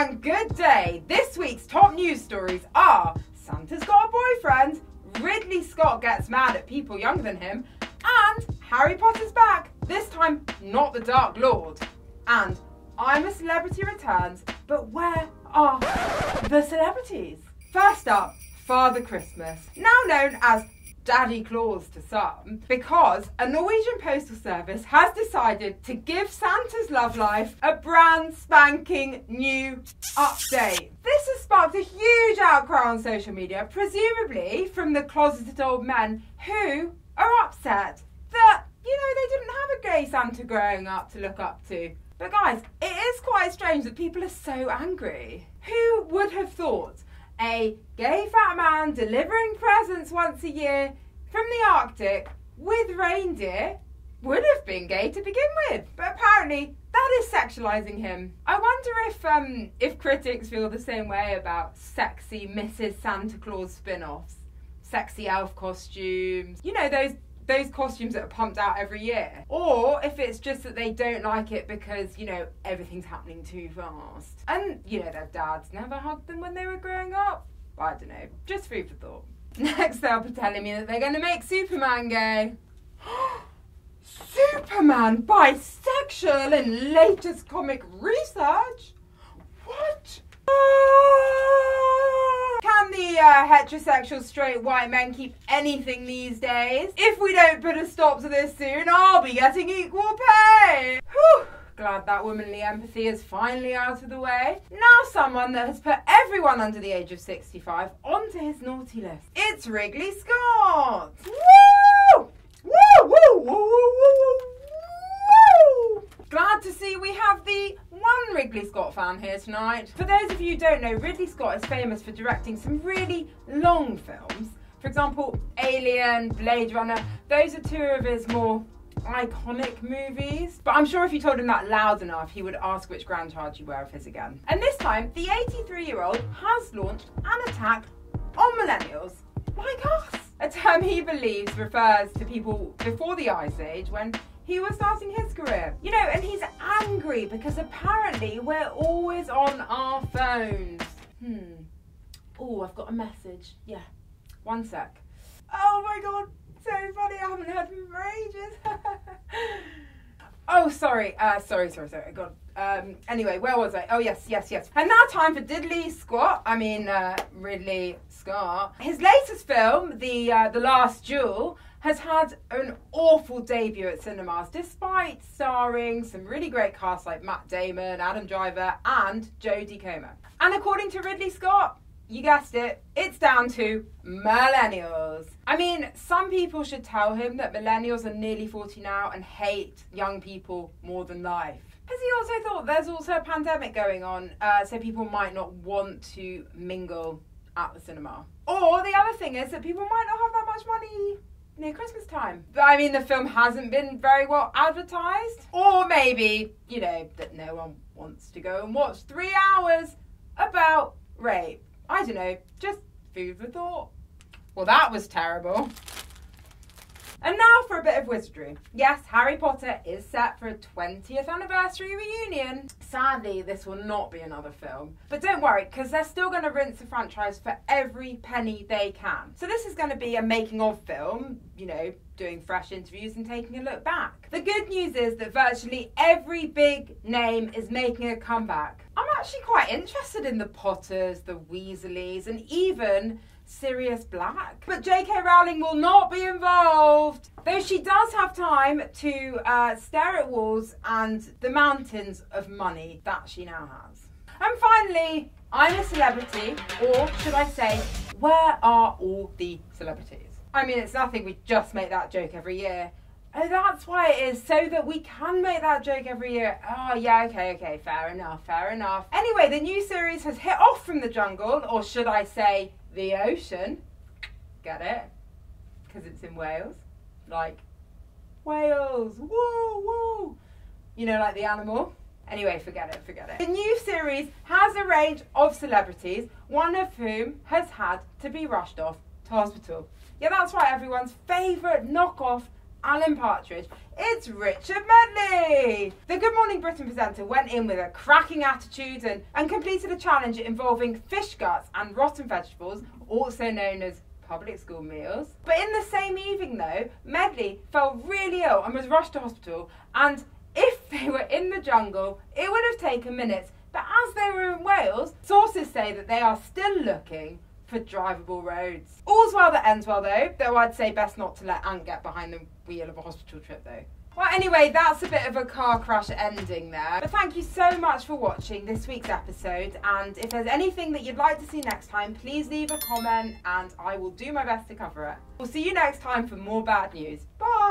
and good day. This week's top news stories are Santa's got a boyfriend, Ridley Scott gets mad at people younger than him, and Harry Potter's back, this time not the Dark Lord. And I'm a Celebrity returns, but where are the celebrities? First up, Father Christmas, now known as Daddy Claus to some, because a Norwegian Postal Service has decided to give Santa's love life a brand spanking new update. This has sparked a huge outcry on social media, presumably from the closeted old men who are upset that, they didn't have a gay Santa growing up to look up to. But guys, it is quite strange that people are so angry. Who would have thought a gay fat man delivering presents once a year from the Arctic with reindeer would have been gay to begin with? But apparently that is sexualising him. I wonder if critics feel the same way about sexy Mrs. Santa Claus spin-offs, sexy elf costumes, those costumes that are pumped out every year. Or if it's just that they don't like it because, everything's happening too fast. And, their dads never hugged them when they were growing up. I don't know, just food for thought. Next they'll be telling me that they're going to make Superman gay. Superman bisexual in latest comic research? What? Can the heterosexual straight white men keep anything these days? If we don't put a stop to this soon, I'll be getting equal pay. Whew. Glad that womanly empathy is finally out of the way. Now someone that has put everyone under the age of 65 onto his naughty list. It's Ridley Scott. Woo! Woo! Woo! Woo! Woo! Woo! Woo! Glad to see we have the one Ridley Scott fan here tonight. For those of you who don't know, Ridley Scott is famous for directing some really long films. For example, Alien, Blade Runner. Those are two of his more iconic movies. But I'm sure if you told him that loud enough, he would ask which grandchild you were of his again. And this time, the 83-year-old has launched an attack on millennials like us. A term he believes refers to people before the Ice Age when he was starting his career. And he's angry because apparently we're always on our phones. Oh, I've got a message. Yeah, one sec. Oh my God, so funny, I haven't heard from him for ages. Oh, sorry, God. Anyway, where was I? Oh, yes. And now time for Ridley Scott. His latest film, The Last Duel, has had an awful debut at cinemas, despite starring some really great casts like Matt Damon, Adam Driver, and Jodie Comer. And according to Ridley Scott, you guessed it, it's down to millennials. Some people should tell him that millennials are nearly 40 now and hate young people more than life. Has he also thought there's also a pandemic going on, so people might not want to mingle at the cinema? Or the other thing is that people might not have that much money near Christmas time. But the film hasn't been very well advertised. Or maybe, that no one wants to go and watch 3 hours about rape. I don't know, just food for thought. Well, that was terrible. And now for a bit of wizardry. Yes, Harry Potter is set for a 20th anniversary reunion. Sadly, this will not be another film. But don't worry, because they're still going to rinse the franchise for every penny they can. So this is going to be a making of film, doing fresh interviews and taking a look back. The good news is that virtually every big name is making a comeback. I'm actually quite interested in the Potters, the Weasleys, and even Sirius Black. But J.K. Rowling will not be involved, though she does have time to stare at walls and the mountains of money that she now has. And finally, I'm a celebrity, or should I say, where are all the celebrities? It's nothing, we just make that joke every year. Oh, that's why it is, so that we can make that joke every year. Oh, yeah, okay, fair enough. Anyway, the new series has hit off from the jungle, or should I say, the ocean. Get it? Because it's in Wales. Like, Wales, woo! Like the animal. Anyway, forget it. The new series has a range of celebrities, one of whom has had to be rushed off to hospital. Yeah, that's right, everyone's favourite knockoff Alan Partridge, it's Richard Medley! The Good Morning Britain presenter went in with a cracking attitude and completed a challenge involving fish guts and rotten vegetables, also known as public school meals. But in the same evening though, Medley fell really ill and was rushed to hospital, and if they were in the jungle, it would have taken minutes. But as they were in Wales, sources say that they are still looking for drivable roads. All's well that ends well though I'd say best not to let Ant get behind the wheel of a hospital trip though. Well, anyway, that's a bit of a car crash ending there. But thank you so much for watching this week's episode, and if there's anything that you'd like to see next time, please leave a comment and I will do my best to cover it. We'll see you next time for more bad news. Bye!